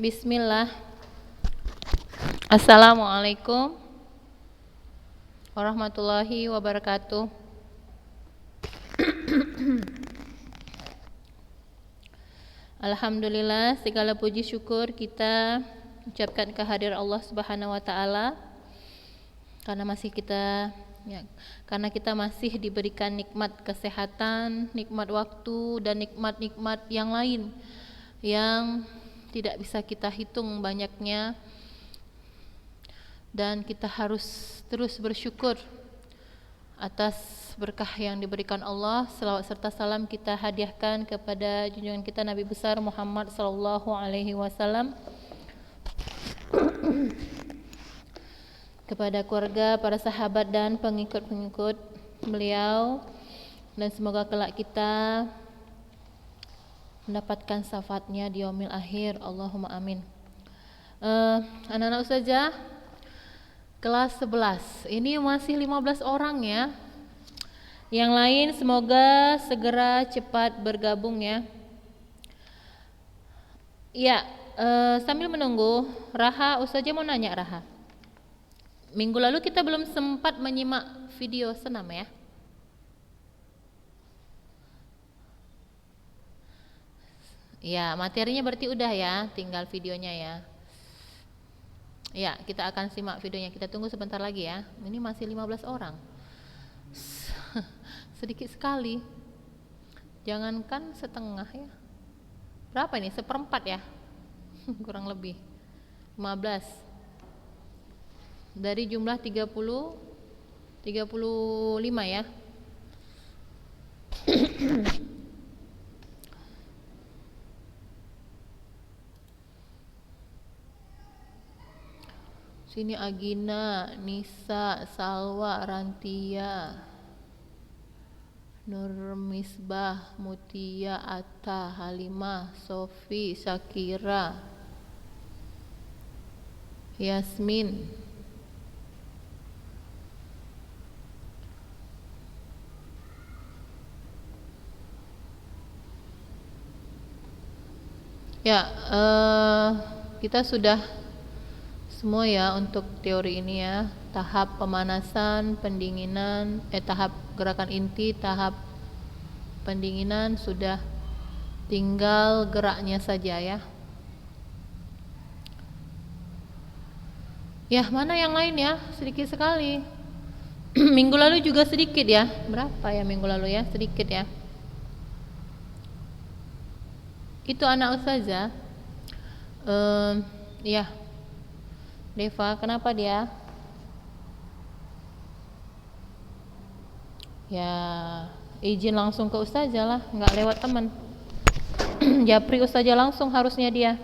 Bismillah. Assalamualaikum warahmatullahi wabarakatuh. Alhamdulillah, segala puji syukur kita ucapkan kehadiran Allah Subhanahu wa taala karena kita masih diberikan nikmat kesehatan, nikmat waktu dan nikmat-nikmat yang lain yang tidak bisa kita hitung banyaknya, dan kita harus terus bersyukur atas berkah yang diberikan Allah. Selawat serta salam kita hadiahkan kepada junjungan kita Nabi besar Muhammad sallallahu alaihi wasallam, kepada keluarga, para sahabat dan pengikut-pengikut beliau, dan semoga kelak kita mendapatkan syafaatnya di yaumil akhir. Allahumma amin. Anak-anak ustazah kelas 11, ini masih 15 orang ya. Yang lain semoga segera cepat bergabung ya. Ya, sambil menunggu, Raha, ustazah mau nanya Raha. Minggu lalu kita belum sempat menyimak video senam ya. Ya, materinya berarti udah ya, tinggal videonya ya. Ya, kita akan simak videonya. Kita tunggu sebentar lagi ya. Ini masih 15 orang. Sedikit sekali. Jangankan setengah ya. Berapa ini? Seperempat ya? Kurang lebih 15. Dari jumlah 35 ya. Sini Agina, Nisa, Salwa, Rantia, Nur Misbah, Mutia, Atta, Halimah, Sofi, Syakira, Yasmin, ya. Kita sudah semua ya untuk teori ini ya, tahap pemanasan, pendinginan, tahap gerakan inti, tahap pendinginan sudah, tinggal geraknya saja ya. Ya, mana yang lain ya? Sedikit sekali. Minggu lalu juga sedikit ya. Berapa ya minggu lalu ya? Sedikit ya. Itu anak ustazah. Ya. Deva, kenapa dia? Ya, izin langsung ke ustazah lah, nggak lewat teman. Japri ustazah langsung harusnya dia.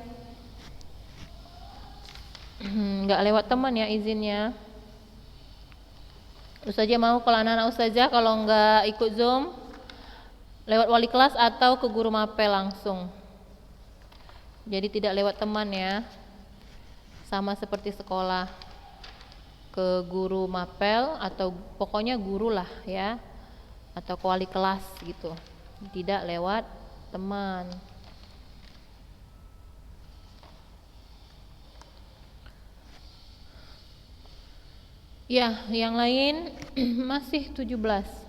Nggak lewat teman ya izinnya. Ustazah mau kalau anak-anak ustazah kalau nggak ikut Zoom, lewat wali kelas atau ke guru mapel langsung. Jadi tidak lewat teman ya. Sama seperti sekolah, ke guru mapel atau pokoknya guru lah ya, atau ke wali kelas gitu, tidak lewat teman. Ya, yang lain masih 17.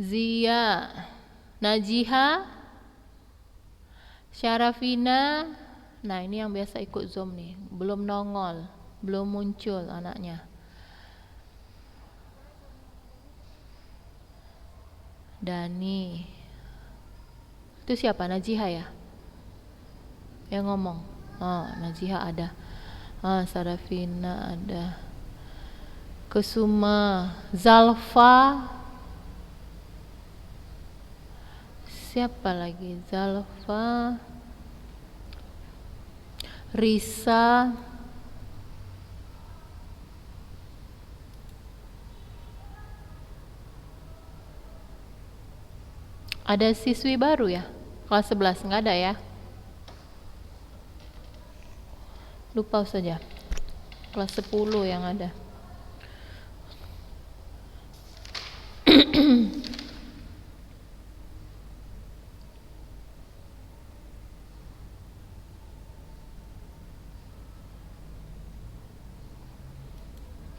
Zia, Najiha, Syarafina. Nah, ini yang biasa ikut Zoom nih, belum nongol, belum muncul anaknya. Dani. Itu siapa? Najiha ya? Yang ngomong. Oh, Najiha ada. Syarafina ada. Kusuma, Zalfa, siapa lagi? Zalfa, Risa, ada siswi baru ya? Kelas 11 nggak ada ya? Lupa saja. Kelas 10 yang ada.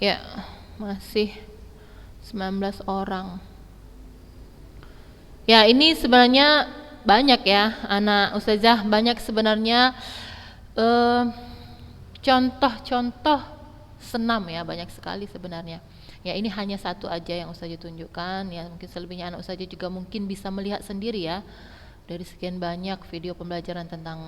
Ya, masih 19 orang. Ya, ini sebenarnya banyak ya, anak ustazah, banyak sebenarnya contoh-contoh senam ya, banyak sekali sebenarnya. Ya, ini hanya satu aja yang ustazah tunjukkan ya, mungkin selebihnya anak ustazah juga mungkin bisa melihat sendiri ya. Dari sekian banyak video pembelajaran tentang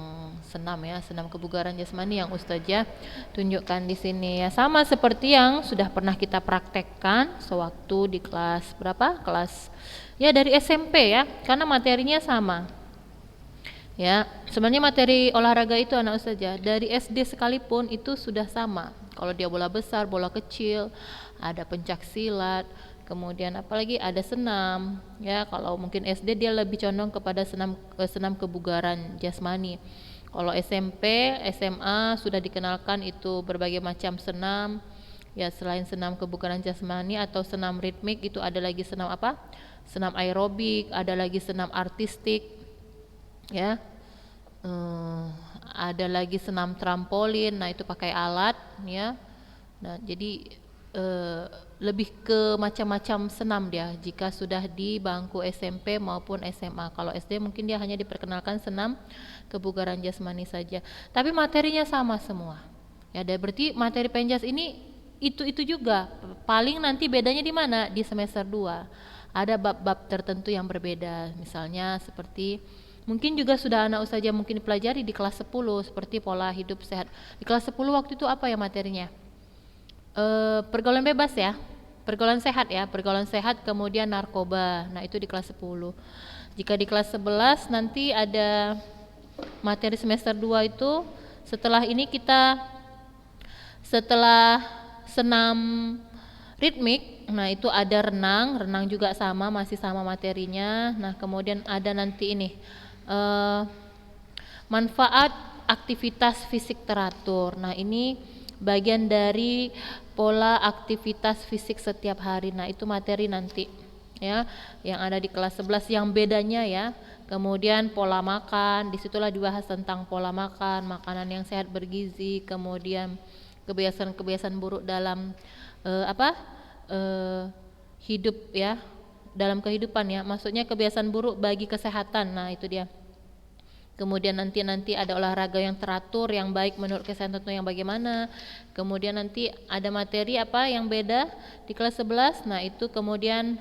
senam ya, senam kebugaran jasmani yang ustazah tunjukkan di sini ya, sama seperti yang sudah pernah kita praktekkan sewaktu di kelas berapa? Kelas ya dari SMP ya, karena materinya sama. Ya, sebenarnya materi olahraga itu anak ustazah dari SD sekalipun itu sudah sama. Kalau dia bola besar, bola kecil, ada pencak silat, kemudian apalagi ada senam ya. Kalau mungkin SD dia lebih condong kepada senam kebugaran jasmani. Kalau SMP, SMA sudah dikenalkan itu berbagai macam senam ya, selain senam kebugaran jasmani atau senam ritmik, itu ada lagi senam apa? Senam aerobik, ada lagi senam artistik ya. Ada lagi senam trampolin, nah itu pakai alat ya. Nah, jadi lebih ke macam-macam senam dia jika sudah di bangku SMP maupun SMA. Kalau SD mungkin dia hanya diperkenalkan senam kebugaran jasmani saja, tapi materinya sama semua ya. Dan berarti materi penjas ini itu juga, paling nanti bedanya di mana? Di semester 2 ada bab-bab tertentu yang berbeda, misalnya seperti mungkin juga sudah anak ustazah mungkin pelajari di kelas 10 seperti pola hidup sehat. Di kelas 10 waktu itu apa ya materinya? Pergaulan bebas ya, pergaulan sehat ya, pergaulan sehat, kemudian narkoba. Nah, itu di kelas 10. Jika di kelas 11 nanti ada materi semester 2 itu setelah ini kita setelah senam ritmik, nah itu ada renang juga sama, masih sama materinya. Nah, kemudian ada nanti ini manfaat aktivitas fisik teratur. Nah, ini bagian dari pola aktivitas fisik setiap hari. Nah, itu materi nanti ya yang ada di kelas 11 yang bedanya ya. Kemudian pola makan, disitulah dibahas tentang pola makan, makanan yang sehat bergizi, kemudian kebiasaan-kebiasaan buruk dalam hidup ya, dalam kehidupan ya, maksudnya kebiasaan buruk bagi kesehatan. Nah, itu dia. Kemudian nanti ada olahraga yang teratur, yang baik menurut kesehatan tentu yang bagaimana. Kemudian nanti ada materi apa yang beda di kelas 11. Nah, itu kemudian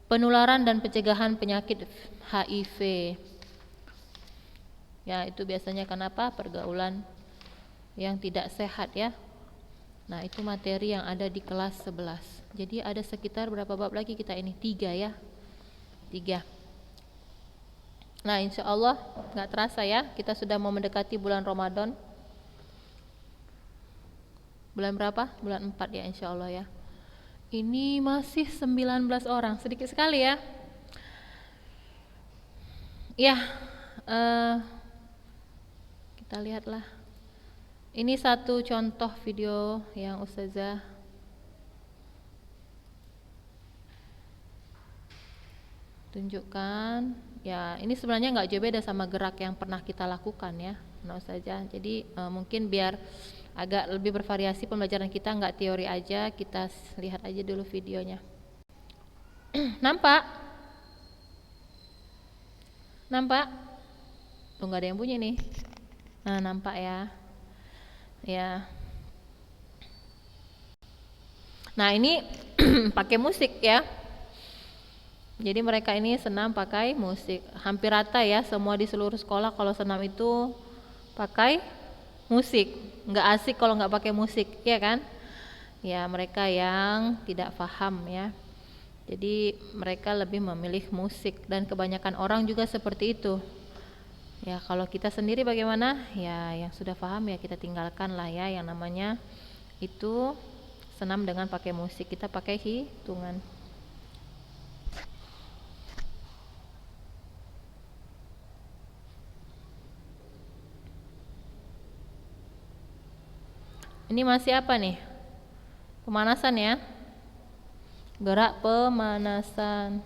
penularan dan pencegahan penyakit HIV. Ya, itu biasanya kenapa? Pergaulan yang tidak sehat ya. Nah, itu materi yang ada di kelas 11. Jadi ada sekitar berapa bab lagi kita ini? 3 ya. 3. Nah, insya Allah nggak terasa ya, kita sudah mau mendekati bulan Ramadan. Bulan berapa? Bulan 4 ya, insya Allah ya. Ini masih 19 orang, sedikit sekali ya. Ya, kita lihatlah. Ini satu contoh video yang ustazah tunjukkan. Ya, ini sebenarnya nggak jauh beda sama gerak yang pernah kita lakukan ya, nah ustazah. Jadi mungkin biar agak lebih bervariasi pembelajaran kita, nggak teori aja, kita lihat aja dulu videonya. Nampak? Tuh nggak ada yang bunyi nih. Nah, nampak ya. Ya. Nah, ini pakai musik ya. Jadi mereka ini senam pakai musik. Hampir rata ya, semua di seluruh sekolah kalau senam itu pakai musik. Nggak asik kalau nggak pakai musik, ya kan? ya mereka yang tidak paham ya. Jadi mereka lebih memilih musik dan kebanyakan orang juga seperti itu. Ya kalau kita sendiri bagaimana? Ya yang sudah paham ya kita tinggalkan lah ya, yang namanya itu senam dengan pakai musik, kita pakai hitungan. Ini masih apa nih? Pemanasan ya. Gerak pemanasan.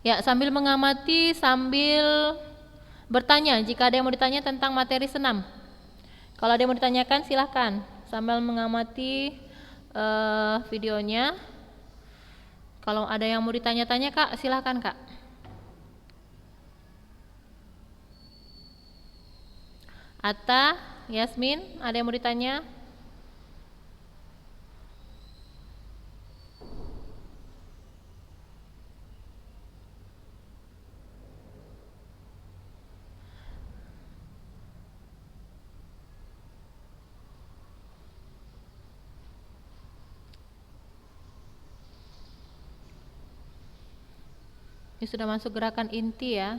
Ya, sambil mengamati, sambil bertanya jika ada yang mau ditanya tentang materi senam. Kalau ada yang mau ditanyakan silahkan sambil mengamati videonya. Kalau ada yang mau ditanya-tanya Kak, silahkan Kak. Atta, Yasmin, ada yang mau ditanya? Ini sudah masuk gerakan inti ya.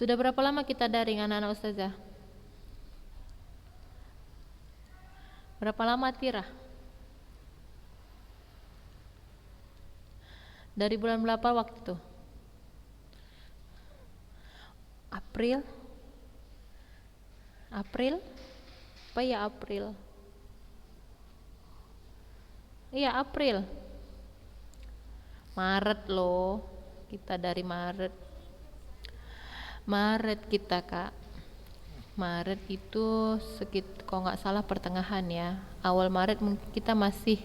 Sudah berapa lama kita daring anak-anak ustazah? Berapa lama Tira? Dari bulan berapa waktu itu? April? April? Apa ya April? Iya April. Maret loh. Kita dari Maret. Maret kita Kak. Maret itu kalau nggak salah pertengahan ya. Awal Maret mungkin kita masih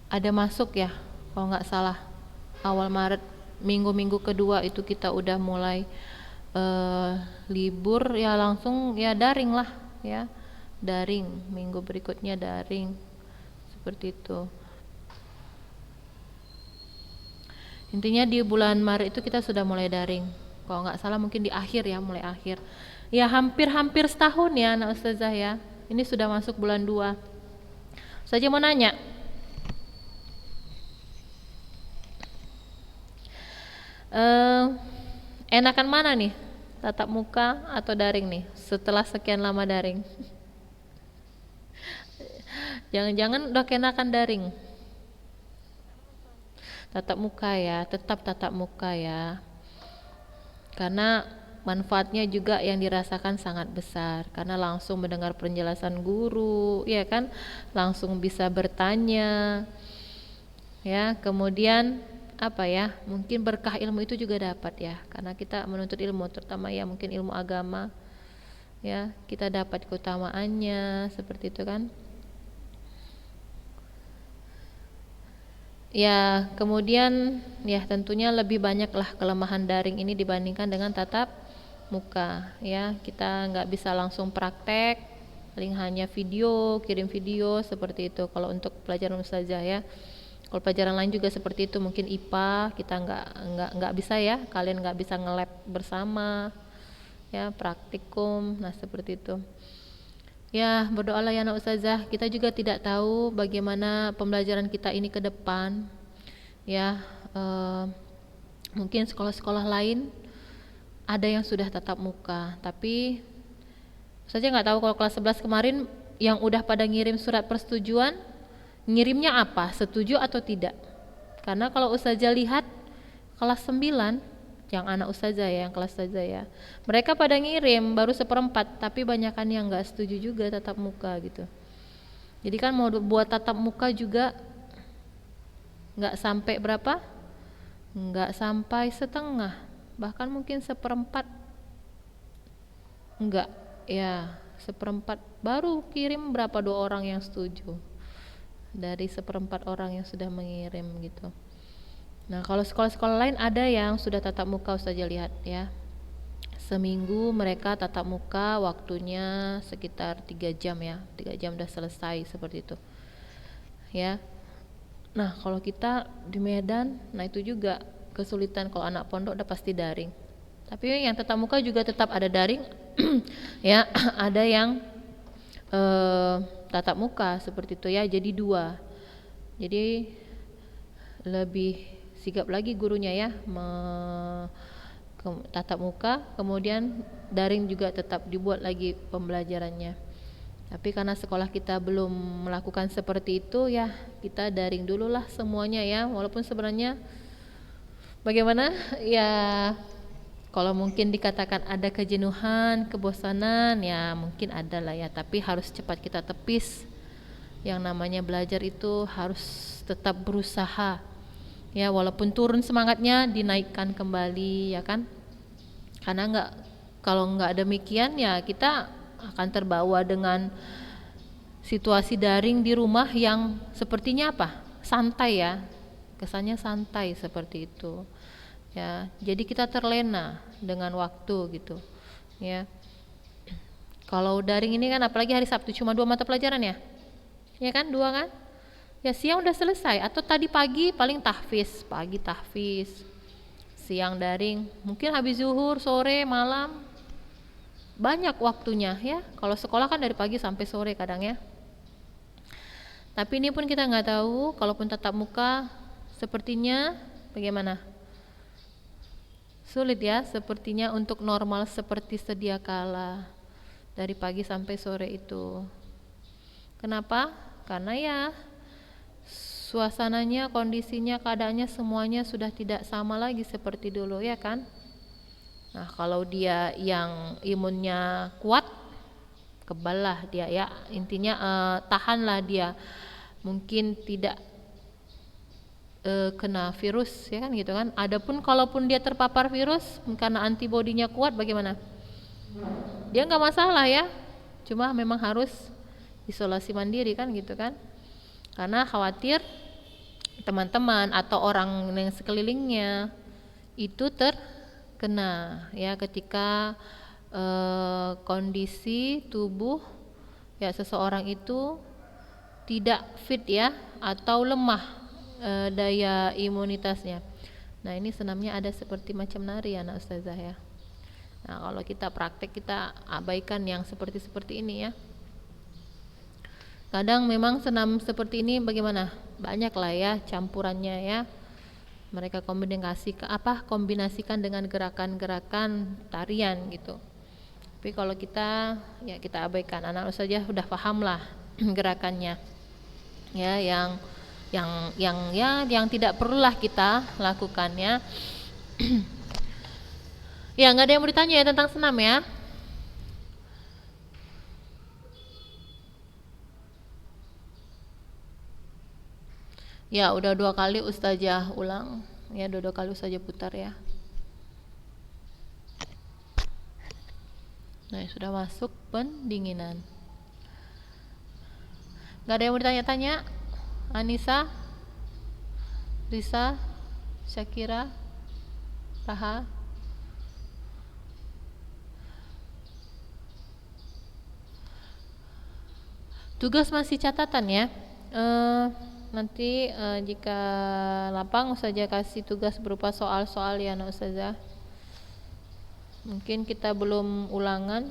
ada masuk ya, kalau nggak salah. Awal Maret minggu-minggu kedua itu kita udah mulai libur ya, langsung ya daring lah ya. Daring, minggu berikutnya daring. Seperti itu. Intinya di bulan Maret itu kita sudah mulai daring. Kalau nggak salah mungkin di akhir ya, mulai akhir. Ya hampir setahun ya anak ustazah ya. Ini sudah masuk bulan 2. Saja mau nanya. Enakan mana nih? Tatap muka atau daring nih? Setelah sekian lama daring. Jangan-jangan udah kenakan daring. Tatap muka ya, tetap tatap muka ya. Karena manfaatnya juga yang dirasakan sangat besar, karena langsung mendengar penjelasan guru, ya kan? Langsung bisa bertanya. Ya, kemudian apa ya? Mungkin berkah ilmu itu juga dapat ya, karena kita menuntut ilmu, terutama ya mungkin ilmu agama. Ya, kita dapat keutamaannya seperti itu kan? Ya, kemudian ya tentunya lebih banyaklah kelemahan daring ini dibandingkan dengan tatap muka ya. Kita nggak bisa langsung praktek, paling hanya video, kirim video seperti itu kalau untuk pelajaran ustazah ya. Kalau pelajaran lain juga seperti itu, mungkin IPA kita nggak bisa ya, kalian nggak bisa nge-lab bersama ya, praktikum, nah seperti itu. Ya, berdoalah ya anak ustazah. Kita juga tidak tahu bagaimana pembelajaran kita ini ke depan. Ya, mungkin sekolah-sekolah lain ada yang sudah tatap muka, tapi saja nggak tahu kalau kelas 11 kemarin yang udah pada ngirim surat persetujuan, ngirimnya apa? Setuju atau tidak? Karena kalau ustazah lihat kelas 9 yang anak ustazah ya, yang kelas ustazah ya, mereka pada ngirim baru 1/4, tapi banyakan yang nggak setuju juga tatap muka gitu. Jadi kan mau buat tatap muka juga nggak sampai berapa, nggak sampai setengah, bahkan mungkin 1/4, nggak ya, 1/4 baru kirim berapa, 2 orang yang setuju dari 1/4 orang yang sudah mengirim gitu. Nah, kalau sekolah-sekolah lain ada yang sudah tatap muka, Ustazah lihat ya. Seminggu mereka tatap muka, waktunya sekitar 3 jam ya. 3 jam udah selesai seperti itu. Ya. Nah, kalau kita di Medan, nah itu juga kesulitan. Kalau anak pondok udah pasti daring. Tapi yang tatap muka juga tetap ada daring. Ya, ada yang tatap muka seperti itu ya. Jadi dua. Jadi lebih sigap lagi gurunya ya, tatap muka, kemudian daring juga tetap dibuat lagi pembelajarannya. Tapi karena sekolah kita belum melakukan seperti itu ya, kita daring dulu lah semuanya ya. Walaupun sebenarnya bagaimana ya, kalau mungkin dikatakan ada kejenuhan, kebosanan ya mungkin ada lah ya. Tapi harus cepat kita tepis. Yang namanya belajar itu harus tetap berusaha. Ya, walaupun turun semangatnya dinaikkan kembali ya kan. Karena kalau nggak demikian ya kita akan terbawa dengan situasi daring di rumah yang sepertinya apa? Santai ya. Kesannya santai seperti itu. Ya, jadi kita terlena dengan waktu gitu. Ya. Kalau daring ini kan apalagi hari Sabtu cuma 2 mata pelajaran ya. Ya kan? 2 kan? Ya siang udah selesai, atau tadi pagi paling tahfiz, pagi tahfiz, siang daring, mungkin habis zuhur, sore, malam, banyak waktunya ya. Kalau sekolah kan dari pagi sampai sore kadang ya. Tapi ini pun kita nggak tahu, kalaupun tatap muka, sepertinya bagaimana? Sulit ya, sepertinya untuk normal seperti sedia kala, dari pagi sampai sore itu. Kenapa? Karena ya suasananya, kondisinya, keadaannya semuanya sudah tidak sama lagi seperti dulu ya kan. Nah, kalau dia yang imunnya kuat, kebal lah dia ya, intinya tahanlah dia, mungkin tidak kena virus ya kan gitu kan. Adapun kalaupun dia terpapar virus karena antibodinya kuat, bagaimana? Dia nggak masalah ya, cuma memang harus isolasi mandiri kan gitu kan. Karena khawatir teman-teman atau orang yang sekelilingnya itu terkena ya ketika kondisi tubuh ya seseorang itu tidak fit ya, atau lemah daya imunitasnya. Nah, ini senamnya ada seperti macam nari anak ustazah ya. Nah, kalau kita praktek kita abaikan yang seperti ini ya. Kadang memang senam seperti ini bagaimana? Banyak lah ya campurannya ya. Mereka kombinasikan dengan gerakan-gerakan tarian gitu. Tapi kalau kita ya kita abaikan. Anak saja sudah paham lah gerakannya. Ya, yang tidak perlulah kita lakukan ya. Ya, nggak ada yang mau ditanya ya tentang senam ya. Ya, udah 2 kali ustazah ulang. Ya, 2 kali ustazah putar ya. Nah, sudah masuk pendinginan. Gak ada yang mau ditanya-tanya? Anissa, Risa, Syakira, Raha. Tugas masih catatan ya. Nanti jika lapang ustazah kasih tugas berupa soal-soal ya anak ustazah. Mungkin kita belum ulangan,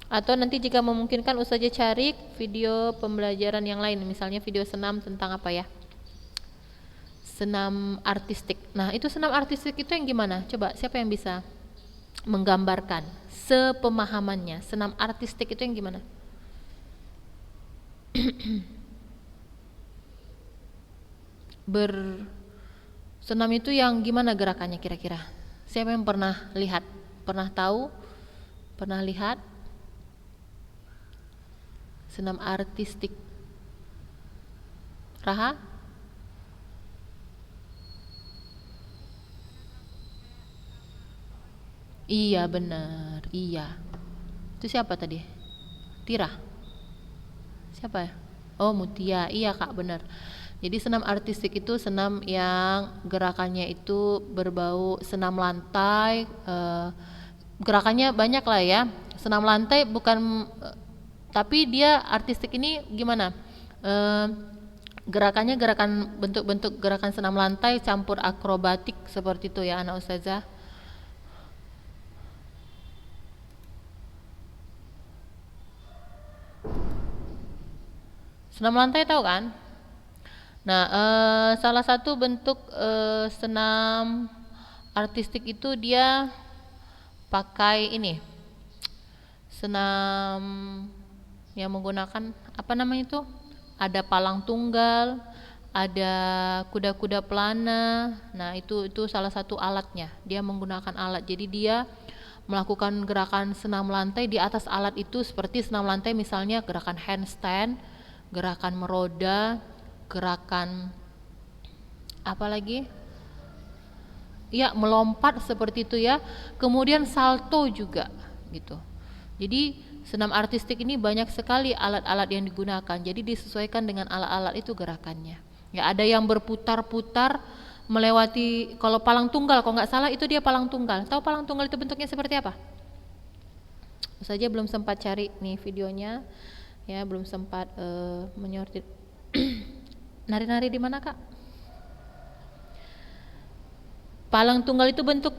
atau nanti jika memungkinkan ustazah cari video pembelajaran yang lain, misalnya video senam tentang apa ya, senam artistik. Nah, itu senam artistik itu yang gimana? Coba siapa yang bisa menggambarkan sepemahamannya senam artistik itu yang gimana? Bersenam itu yang gimana gerakannya kira-kira? Siapa yang pernah lihat? Pernah tahu? Pernah lihat? Senam artistik. Raha? Iya benar, iya. Itu siapa tadi? Tira? Siapa ya? Oh, Mutia. Iya Kak, benar. Jadi senam artistik itu senam yang gerakannya itu berbau senam lantai, gerakannya banyak lah ya. Senam lantai bukan, tapi dia artistik ini gimana? Gerakannya gerakan bentuk-bentuk gerakan senam lantai campur akrobatik seperti itu ya anak ustazah. Senam lantai tahu kan? Nah, salah satu bentuk senam artistik itu dia pakai ini, senam yang menggunakan apa namanya itu? Ada palang tunggal, ada kuda-kuda pelana. Nah, itu salah satu alatnya. Dia menggunakan alat. Jadi dia melakukan gerakan senam lantai di atas alat itu seperti senam lantai misalnya gerakan handstand, gerakan meroda, gerakan apa lagi? Ya, melompat seperti itu ya. Kemudian salto juga gitu. Jadi senam artistik ini banyak sekali alat-alat yang digunakan. Jadi disesuaikan dengan alat-alat itu gerakannya. Ya, ada yang berputar-putar melewati, kalau palang tunggal kalau nggak salah itu dia palang tunggal. Tahu palang tunggal itu bentuknya seperti apa? Saja belum sempat cari nih videonya. Ya, belum sempat menyortir. Nari-nari di mana, Kak? Palang tunggal itu bentuk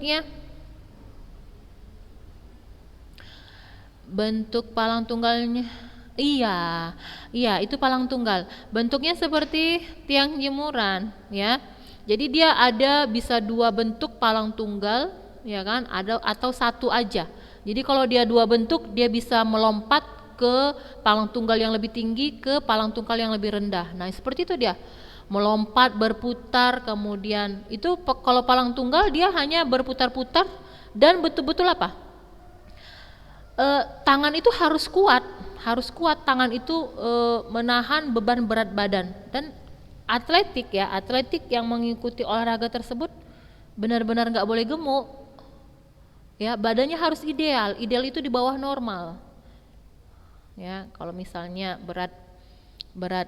palang tunggalnya, iya itu palang tunggal. Bentuknya seperti tiang jemuran ya. Jadi dia ada bisa dua bentuk palang tunggal ya kan, ada atau satu aja. Jadi kalau dia dua bentuk dia bisa melompat ke palang tunggal yang lebih tinggi ke palang tunggal yang lebih rendah. Nah seperti itu dia, melompat berputar. Kemudian itu kalau palang tunggal dia hanya berputar-putar dan betul-betul apa, tangan itu harus kuat tangan itu menahan beban berat badan. Dan atletik yang mengikuti olahraga tersebut benar-benar nggak boleh gemuk ya, badannya harus ideal itu di bawah normal ya. Kalau misalnya berat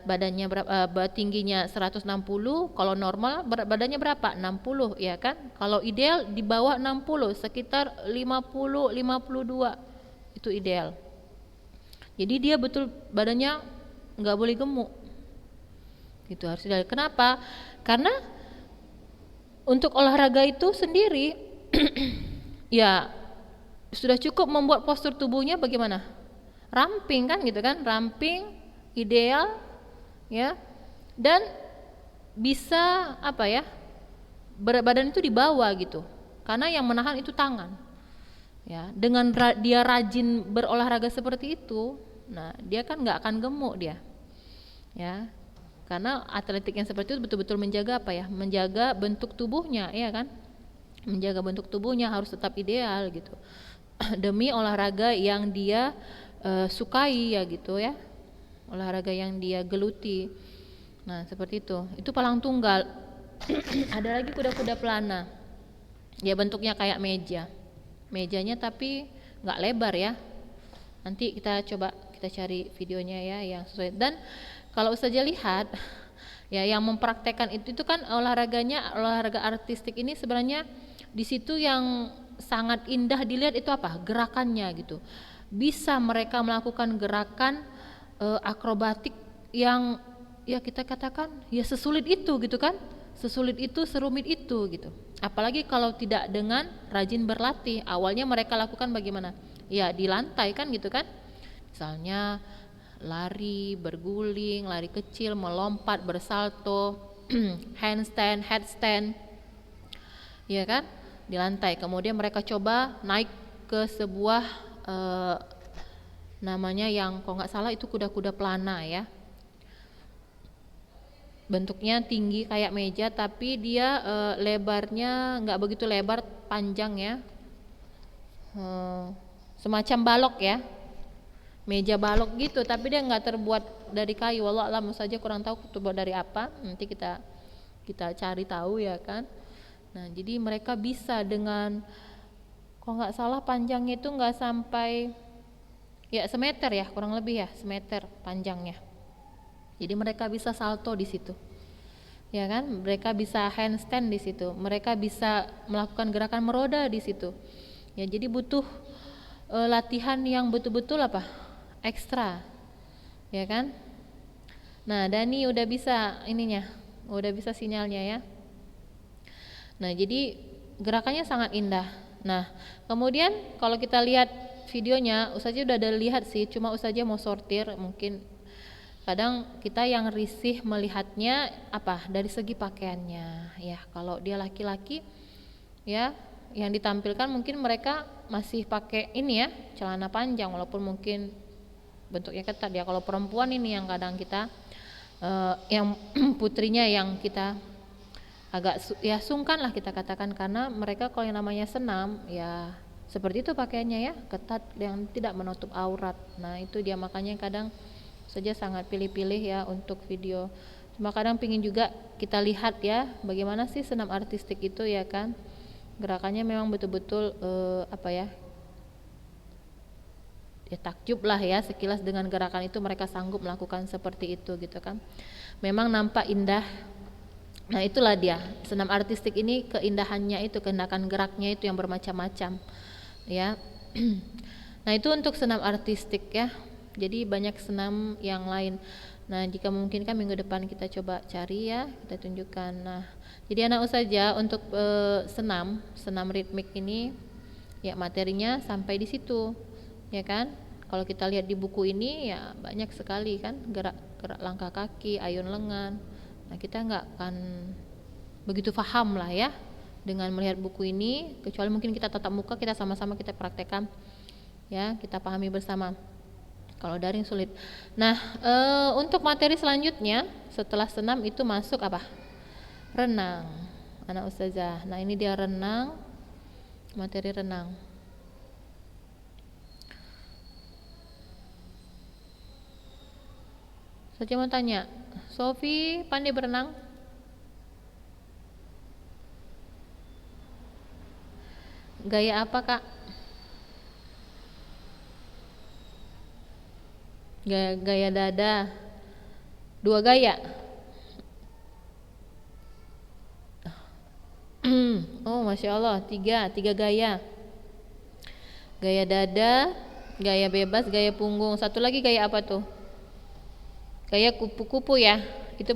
badannya berapa, tingginya 160, kalau normal berat badannya berapa? 60 ya kan. Kalau ideal di bawah 60, sekitar 50 52 itu ideal. Jadi dia betul badannya nggak boleh gemuk gitu, harus ideal. Kenapa? Karena untuk olahraga itu sendiri ya sudah cukup membuat postur tubuhnya bagaimana, ramping kan gitu kan, ramping ideal ya, dan bisa apa ya, berat badan itu dibawa gitu, karena yang menahan itu tangan ya. Dengan dia rajin berolahraga seperti itu, nah dia kan nggak akan gemuk dia ya, karena atletik yang seperti itu betul-betul menjaga apa ya, menjaga bentuk tubuhnya ya kan, menjaga bentuk tubuhnya harus tetap ideal gitu demi olahraga yang dia sukai ya gitu ya, olahraga yang dia geluti. Nah seperti itu palang tunggal. Ada lagi kuda-kuda pelana, ya bentuknya kayak mejanya tapi nggak lebar ya. Nanti kita coba cari videonya ya yang sesuai. Dan kalau Ustazah lihat ya, yang mempraktekkan itu kan olahraga artistik ini sebenarnya di situ yang sangat indah dilihat itu apa, gerakannya gitu. Bisa mereka melakukan gerakan akrobatik yang ya kita katakan ya sesulit itu gitu kan, sesulit itu, serumit itu gitu. Apalagi kalau tidak dengan rajin berlatih. Awalnya mereka lakukan bagaimana? Ya di lantai kan gitu kan. Misalnya lari, berguling, lari kecil, melompat, bersalto, handstand, headstand. Ya kan? Di lantai. Kemudian mereka coba naik ke sebuah namanya yang kalau nggak salah itu kuda-kuda pelana ya. Bentuknya tinggi kayak meja tapi dia lebarnya nggak begitu lebar, panjang ya, semacam balok ya, meja balok gitu, tapi dia nggak terbuat dari kayu. Wallah alam saja, kurang tahu terbuat dari apa, nanti kita cari tahu ya kan. Nah jadi mereka bisa dengan kalau nggak salah panjangnya itu nggak sampai ya semeter ya, kurang lebih ya semeter panjangnya. Jadi mereka bisa salto di situ Ya kan? Mereka bisa handstand di situ. Mereka bisa melakukan gerakan meroda di situ. Ya, jadi butuh latihan yang betul-betul apa? Ekstra. Ya kan? Nah, Dani udah bisa ininya. Udah bisa sinyalnya ya. Nah, jadi gerakannya sangat indah. Nah, kemudian kalau kita lihat videonya, Ustazah udah ada lihat sih, cuma Ustazah mau sortir. Mungkin kadang kita yang risih melihatnya apa dari segi pakaiannya ya. Kalau dia laki-laki ya, yang ditampilkan mungkin mereka masih pakai ini ya, celana panjang walaupun mungkin bentuknya ketat ya. Kalau perempuan ini yang kadang kita yang putrinya yang kita agak ya sungkan lah kita katakan, karena mereka kalau yang namanya senam ya seperti itu pakaiannya ya, ketat yang tidak menutup aurat. Nah itu dia makanya kadang saja sangat pilih-pilih ya untuk video. Cuma kadang pingin juga kita lihat ya bagaimana sih senam artistik itu ya kan, gerakannya memang betul-betul apa ya, ya takjub lah ya sekilas dengan gerakan itu mereka sanggup melakukan seperti itu gitu kan, memang nampak indah. Nah itulah dia senam artistik ini, keindahannya itu kehendakan geraknya itu yang bermacam-macam ya. Nah itu untuk senam artistik ya. Jadi banyak senam yang lain. Nah jika memungkinkan minggu depan kita coba cari ya, kita tunjukkan. Nah jadi anak Ustazah untuk senam ritmik ini ya materinya sampai di situ ya kan. Kalau kita lihat di buku ini ya banyak sekali kan gerak-gerak langkah kaki, ayun lengan. Nah kita nggak akan begitu paham lah ya dengan melihat buku ini, kecuali mungkin kita tatap muka, kita sama-sama kita praktekkan ya, kita pahami bersama. Kalau daring sulit. Nah untuk materi selanjutnya setelah senam itu masuk apa? Renang, anak Ustazah. Nah ini dia renang, materi renang. Saya mau tanya, Sofi pandai berenang? Gaya apa kak? Gaya dada. 2 gaya. Oh masya Allah, 3 gaya. Gaya dada, gaya bebas, gaya punggung. Satu lagi gaya apa tuh? Gaya kupu-kupu ya. Itu